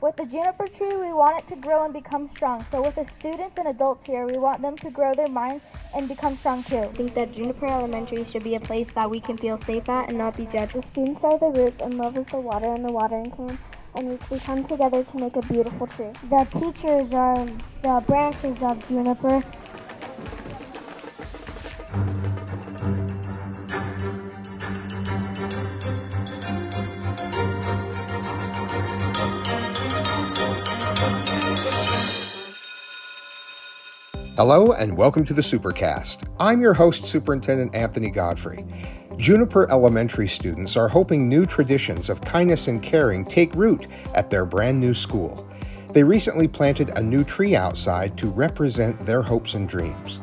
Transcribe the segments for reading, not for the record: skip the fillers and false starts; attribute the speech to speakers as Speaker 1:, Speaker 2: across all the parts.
Speaker 1: With the juniper tree, we want it to grow and become strong. So with the students and adults here, we want them to grow their minds and become strong too.
Speaker 2: I think that Juniper Elementary should be a place that we can feel safe at and not be judged.
Speaker 3: The students are the roots and love is the water in the watering can, and we come together to make a beautiful tree. The teachers are the branches of Juniper.
Speaker 4: Hello and welcome to the Supercast. I'm your host, Superintendent Anthony Godfrey. Juniper Elementary students are hoping new traditions of kindness and caring take root at their brand new school. They recently planted a new tree outside to represent their hopes and dreams.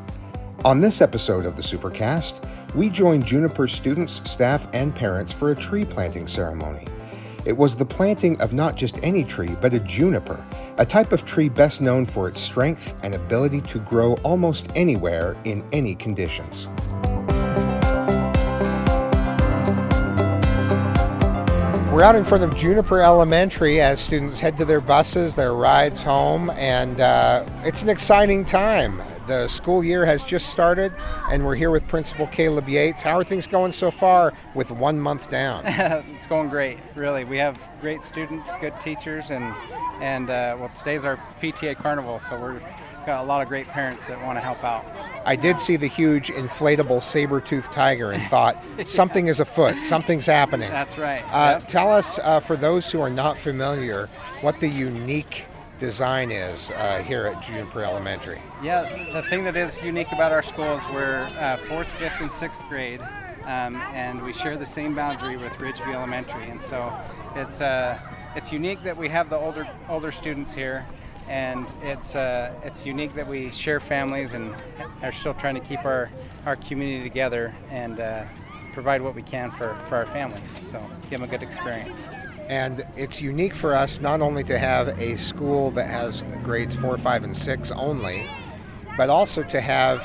Speaker 4: On this episode of the Supercast, we joined Juniper students, staff, and parents for a tree planting ceremony. It was the planting of not just any tree, but a juniper, a type of tree best known for its strength and ability to grow almost anywhere in any conditions. We're out in front of Juniper Elementary as students head to their buses, their rides home, and it's an exciting time. The school year has just started, and we're here with Principal Caleb Yates. How are things going so far with 1 month down?
Speaker 5: It's going great, really. We have great students, good teachers, and well, today's our PTA carnival, so we've got a lot of great parents that want to help out.
Speaker 4: I did see the huge inflatable saber-toothed tiger and thought, something is afoot, something's happening.
Speaker 5: That's right. Yep.
Speaker 4: Tell us, for those who are not familiar, what the unique design is here at Juniper Elementary.
Speaker 5: Yeah, the thing that is unique about our school is we're 4th, 5th, and 6th grade, and we share the same boundary with Ridgeview Elementary, and so it's unique that we have the older students here, and it's unique that we share families and are still trying to keep our community together and provide what we can for our families, so give them a good experience.
Speaker 4: And it's unique for us not only to have a school that has grades 4, 5, and 6 only, but also to have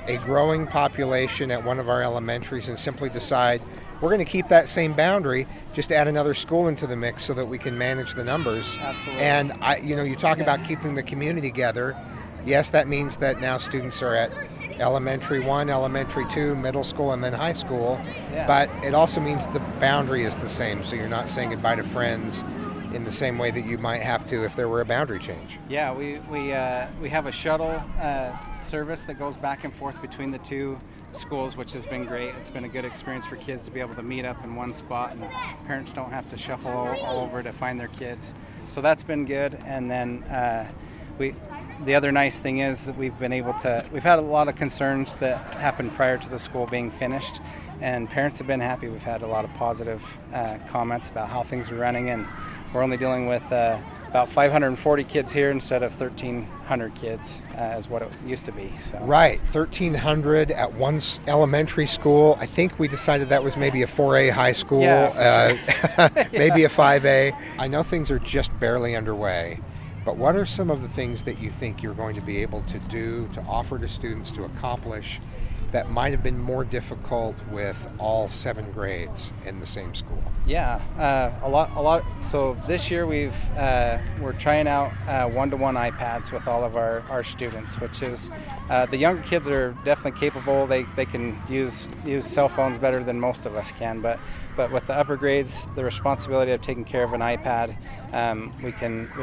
Speaker 4: a growing population at one of our elementaries and simply decide we're going to keep that same boundary, just add another school into the mix so that we can manage the numbers.
Speaker 5: Absolutely.
Speaker 4: And you talk about keeping the community together. Yes, that means that now students are at Elementary 1, Elementary 2, middle school, and then high school.
Speaker 5: Yeah.
Speaker 4: But it also means the boundary is the same, so you're not saying goodbye to friends in the same way that you might have to if there were a boundary change.
Speaker 5: Yeah, we have a shuttle service that goes back and forth between the two schools, which has been great. It's been a good experience for kids to be able to meet up in one spot, and parents don't have to shuffle all over to find their kids. So that's been good. And then the other nice thing is that we've had a lot of concerns that happened prior to the school being finished, and parents have been happy. We've had a lot of positive comments about how things are running, and we're only dealing with about 540 kids here instead of 1,300 kids is what it used to be. So.
Speaker 4: Right, 1,300 at one elementary school. I think we decided that was maybe a 4A high school, maybe a 5A. I know things are just barely underway. But what are some of the things that you think you're going to be able to do, to offer to students, to accomplish that might have been more difficult with all 7 grades in the same school?
Speaker 5: Yeah, a lot. So this year we're trying out one-to-one iPads with all of our students, which is the younger kids are definitely capable. They can use cell phones better than most of us can, but with the upper grades, the responsibility of taking care of an iPad, we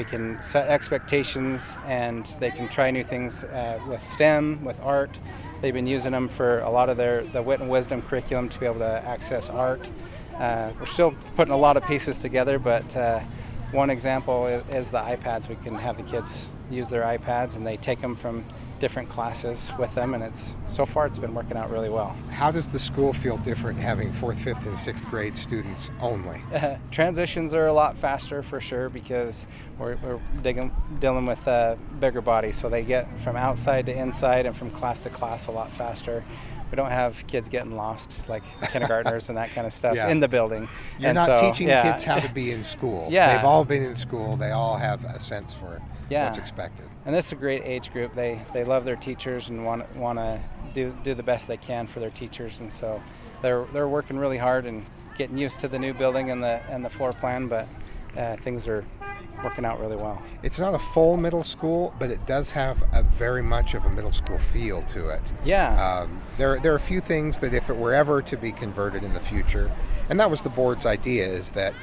Speaker 5: can set expectations, and they can try new things with STEM, with art. They've been using them for a lot of the Wit and Wisdom curriculum to be able to access art. We're still putting a lot of pieces together, but one example is the iPads. We can have the kids use their iPads, and they take them from different classes with them, and so far it's been working out really well. How
Speaker 4: does the school feel different having 4th, 5th, and 6th grade students only?
Speaker 5: Transitions are a lot faster for sure, because we're dealing with bigger bodies, so they get from outside to inside and from class to class a lot faster. We don't have kids getting lost like kindergartners and that kind of stuff in the building.
Speaker 4: You're not teaching kids how to be in school.
Speaker 5: Yeah.
Speaker 4: They've all been in school. They all have a sense for what's expected.
Speaker 5: And this is a great age group. They love their teachers and want to do the best they can for their teachers, and so they're working really hard and getting used to the new building and the floor plan. But things are working out really well.
Speaker 4: It's not a full middle school, but it does have a very much of a middle school feel to it.
Speaker 5: Yeah.
Speaker 4: There are a few things that if it were ever to be converted in the future, and that was the board's idea, is that,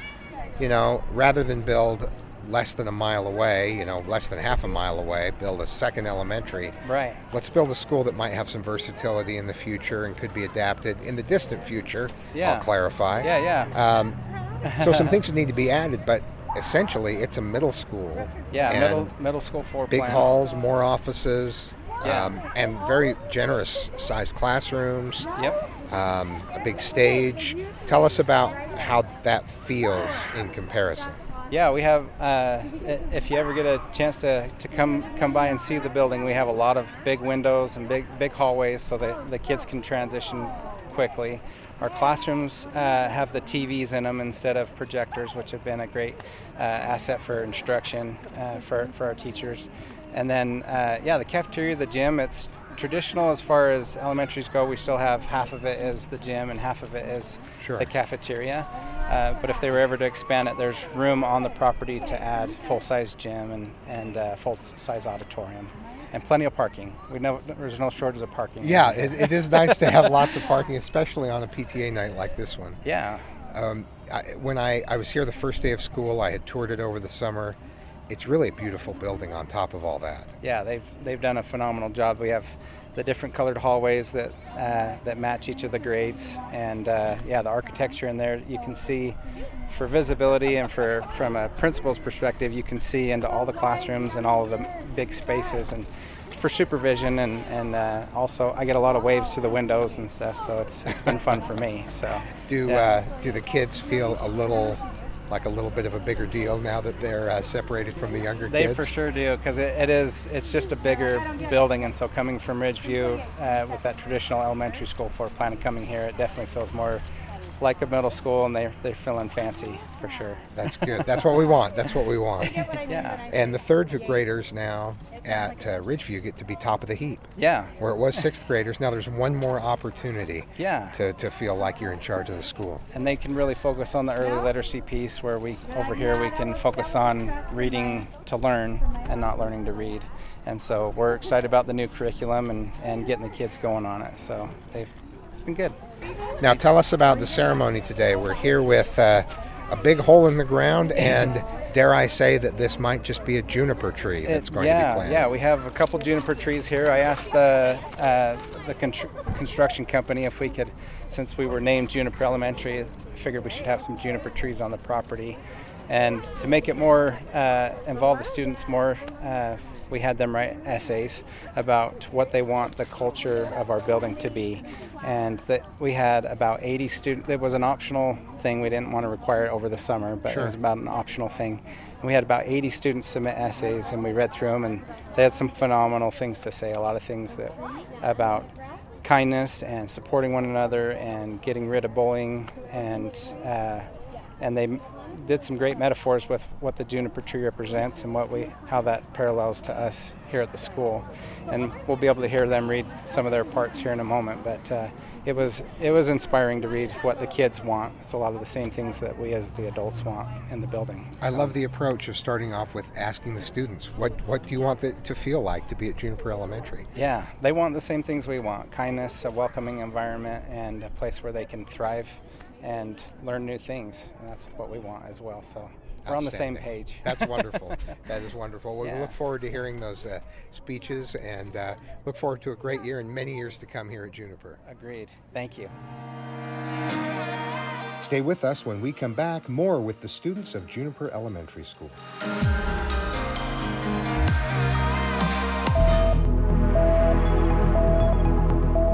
Speaker 4: rather than build less than a mile away, less than half a mile away, build a second elementary.
Speaker 5: Right.
Speaker 4: Let's build a school that might have some versatility in the future and could be adapted in the distant future.
Speaker 5: Yeah.
Speaker 4: I'll clarify.
Speaker 5: Yeah.
Speaker 4: So some things would need to be added, but essentially it's a middle school.
Speaker 5: Yeah,
Speaker 4: and
Speaker 5: middle school floor
Speaker 4: big
Speaker 5: plan.
Speaker 4: halls, more offices,
Speaker 5: Yeah.
Speaker 4: and very generous sized classrooms.
Speaker 5: Yep.
Speaker 4: A big stage. Tell us about how that feels in comparison.
Speaker 5: Yeah, we have, if you ever get a chance to come by and see the building, we have a lot of big windows and big hallways so that the kids can transition quickly. Our classrooms have the TVs in them instead of projectors, which have been a great asset for instruction for our teachers. And then, the cafeteria, the gym, it's traditional as far as elementaries go. We still have half of it is the gym and half of it is the cafeteria. But if they were ever to expand it, there's room on the property to add full-size gym and full-size auditorium. And plenty of parking. We know there's no shortage of parking.
Speaker 4: Yeah, it is nice to have lots of parking, especially on a PTA night like this one.
Speaker 5: Yeah.
Speaker 4: When I was here the first day of school, I had toured it over the summer. It's really a beautiful building on top of all that.
Speaker 5: Yeah, they've done a phenomenal job. We have the different colored hallways that match each of the grades, and the architecture in there, you can see for visibility and from a principal's perspective, you can see into all the classrooms and all of the big spaces, and for supervision and also I get a lot of waves through the windows and stuff, so it's been fun for me. So
Speaker 4: do the kids feel a little bit of a bigger deal now that they're separated from the younger kids?
Speaker 5: They for sure do, because it's just a bigger building, and so coming from Ridgeview with that traditional elementary school floor plan and coming here, it definitely feels more like a middle school, and they're feeling fancy for sure.
Speaker 4: That's good. That's what we want.
Speaker 5: Yeah.
Speaker 4: And the third graders now at Ridgeview get to be top of the heap.
Speaker 5: Yeah.
Speaker 4: Where it was sixth graders, now there's one more opportunity.
Speaker 5: Yeah.
Speaker 4: To feel like you're in charge of the school.
Speaker 5: And they can really focus on the early literacy piece, where over here we can focus on reading to learn and not learning to read. And so we're excited about the new curriculum and getting the kids going on it. So it's been good.
Speaker 4: Now tell us about the ceremony today. We're here with a big hole in the ground, and dare I say that this might just be a juniper tree that's going to be planted.
Speaker 5: Yeah, we have a couple juniper trees here. I asked the construction company if we could, since we were named Juniper Elementary, I figured we should have some juniper trees on the property. And to make it more, involve the students more, we had them write essays about what they want the culture of our building to be. And that we had about 80 students. It was an optional thing. We didn't want to require it over the summer, but It was about an optional thing. And we had about 80 students submit essays, and we read through them, and they had some phenomenal things to say, a lot of things about kindness and supporting one another and getting rid of bullying, and they did some great metaphors with what the juniper tree represents and how that parallels to us here at the school. And we'll be able to hear them read some of their parts here in a moment, but it was inspiring to read what the kids want. It's a lot of the same things that we as the adults want in the building. So.
Speaker 4: I love the approach of starting off with asking the students, what do you want it to feel like to be at Juniper Elementary?
Speaker 5: Yeah, they want the same things we want: kindness, a welcoming environment, and a place where they can thrive and learn new things. And that's what we want as well. So we're on the same page.
Speaker 4: That's wonderful. That is wonderful. We
Speaker 5: Yeah.
Speaker 4: look forward to hearing those speeches, and look forward to a great year and many years to come here at Juniper.
Speaker 5: Agreed. Thank you.
Speaker 4: Stay with us when we come back. More with the students of Juniper Elementary School.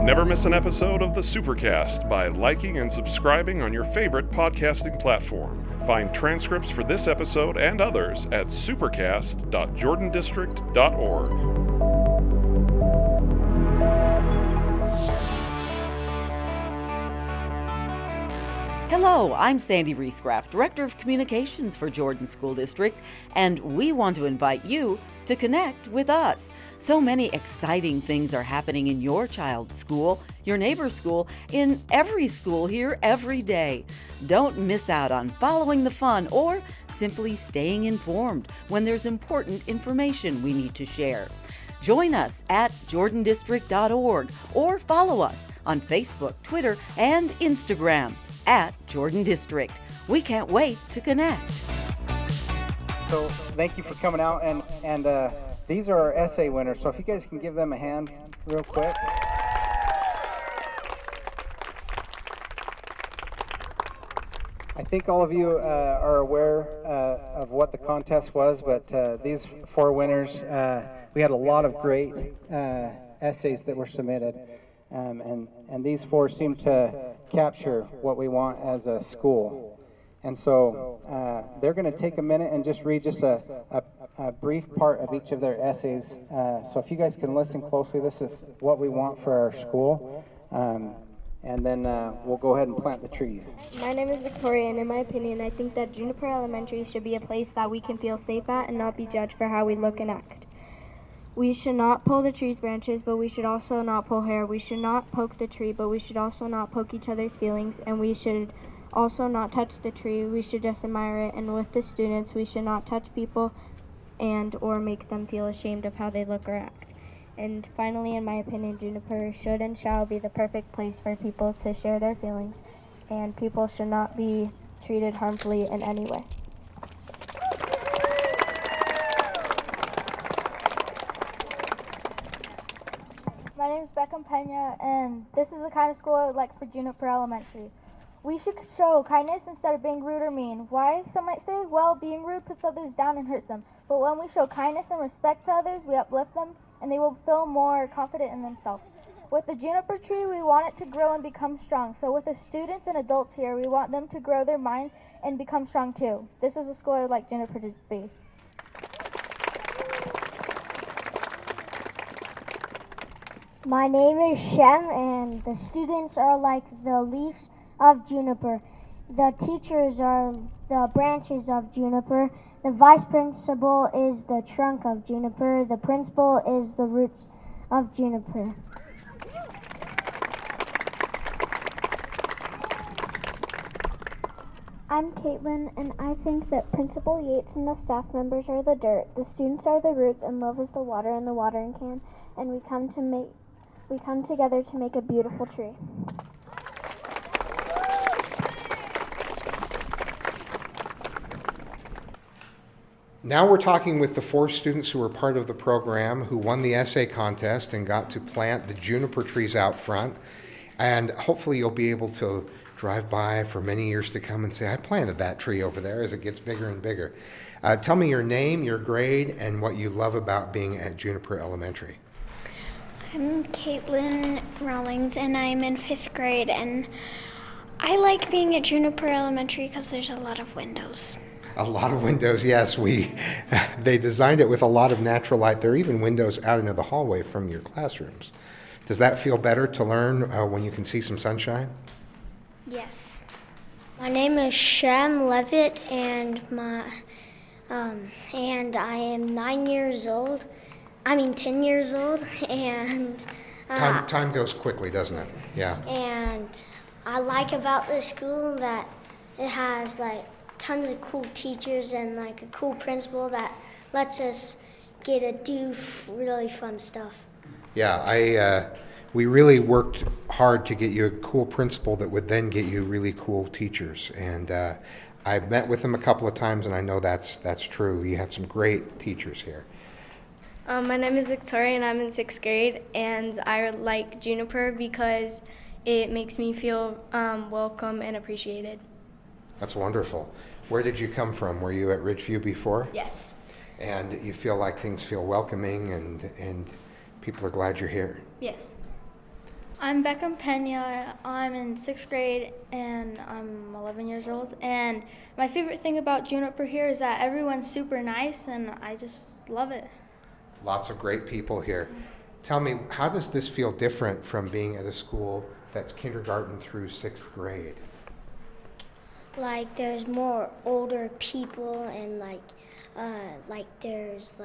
Speaker 6: Never miss an episode of the Supercast by liking and subscribing on your favorite podcasting platform. Find transcripts for this episode and others at supercast.jordandistrict.org.
Speaker 7: Hello, I'm Sandy Reescraft, Director of Communications for Jordan School District, and we want to invite you to connect with us. So many exciting things are happening in your child's school, your neighbor's school, in every school here every day. Don't miss out on following the fun or simply staying informed when there's important information we need to share. Join us at jordandistrict.org or follow us on Facebook, Twitter, and Instagram at Jordan District. We can't wait to connect.
Speaker 5: So thank you for coming out, and these are our essay winners. So if you guys can give them a hand real quick. I think all of you are aware of what the contest was, but these 4 winners, we had a lot of great essays that were submitted, and these 4 seem to capture what we want as a school. And so they're going to take a minute and just read just a brief part of each of their essays. So if you guys can listen closely, this is what we want for our school. And then we'll go ahead and plant the trees.
Speaker 2: My name is Victoria, and in my opinion, I think that Juniper Elementary should be a place that we can feel safe at and not be judged for how we look and act. We should not pull the tree's branches, but we should also not pull hair. We should not poke the tree, but we should also not poke each other's feelings, and we should also not touch the tree. We should just admire it. And with the students, we should not touch people and or make them feel ashamed of how they look or act. And finally, in my opinion, Juniper should and shall be the perfect place for people to share their feelings, and people should not be treated harmfully in any way.
Speaker 1: My name is Beckham Pena, and this is the kind of school I would like for Juniper Elementary. We should show kindness instead of being rude or mean. Why? Some might say, well, being rude puts others down and hurts them. But when we show kindness and respect to others, we uplift them, and they will feel more confident in themselves. With the juniper tree, we want it to grow and become strong. So with the students and adults here, we want them to grow their minds and become strong too. This is a school I would like Juniper to be.
Speaker 3: My name is Shem, and the students are like the leaves of juniper. The teachers are the branches of juniper. The vice principal is the trunk of juniper. The principal is the roots of juniper. I'm Caitlin, and I think that Principal Yates and the staff members are the dirt. The students are the roots, and love is the water in the watering can. And we come together to make a beautiful tree.
Speaker 4: Now we're talking with the 4 students who were part of the program who won the essay contest and got to plant the juniper trees out front. And hopefully you'll be able to drive by for many years to come and say, I planted that tree over there as it gets bigger and bigger. Tell me your name, your grade, and what you love about being at Juniper Elementary.
Speaker 8: I'm Caitlin Rawlings, and I'm in 5th grade, and I like being at Juniper Elementary because there's a lot of windows.
Speaker 4: A lot of windows, yes. They designed it with a lot of natural light. There are even windows out into the hallway from your classrooms. Does that feel better to learn when you can see some sunshine?
Speaker 8: Yes. My name is Shem Levitt, and and I am 10 years old, and
Speaker 4: Time goes quickly, doesn't it? Yeah.
Speaker 8: And I like about this school that it has tons of cool teachers and a cool principal that lets us get to do really fun stuff.
Speaker 4: Yeah, we really worked hard to get you a cool principal that would then get you really cool teachers. And I met with them a couple of times, and I know that's true. You have some great teachers here.
Speaker 2: My name is Victoria, and I'm in 6th grade, and I like Juniper because it makes me feel welcome and appreciated.
Speaker 4: That's wonderful. Where did you come from? Were you at Ridgeview before?
Speaker 2: Yes.
Speaker 4: And you feel like things feel welcoming and people are glad you're here?
Speaker 2: Yes.
Speaker 1: I'm Beckham Pena. I'm in 6th grade, and I'm 11 years old. And my favorite thing about Juniper here is that everyone's super nice, and I just love it.
Speaker 4: Lots of great people here. Tell me, how does this feel different from being at a school that's kindergarten through 6th grade?
Speaker 8: Like there's more older people and there's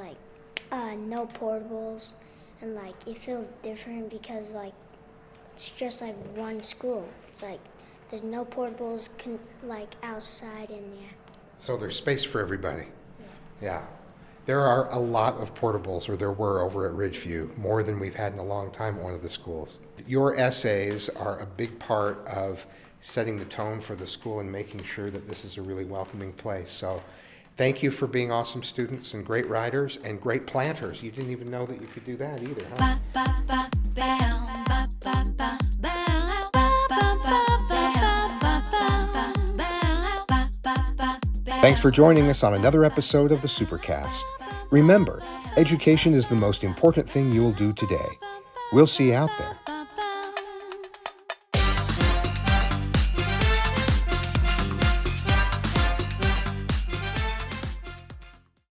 Speaker 8: no portables, and like it feels different because like it's just like one school. It's like there's no portables outside and yeah.
Speaker 4: So there's space for everybody. Yeah. There are a lot of portables, or there were over at Ridgeview, more than we've had in a long time at one of the schools. Your essays are a big part of setting the tone for the school and making sure that this is a really welcoming place. So thank you for being awesome students and great writers and great planters. You didn't even know that you could do that either, huh? Thanks for joining us on another episode of the Supercast. Remember, education is the most important thing you'll do today. We'll see you out there.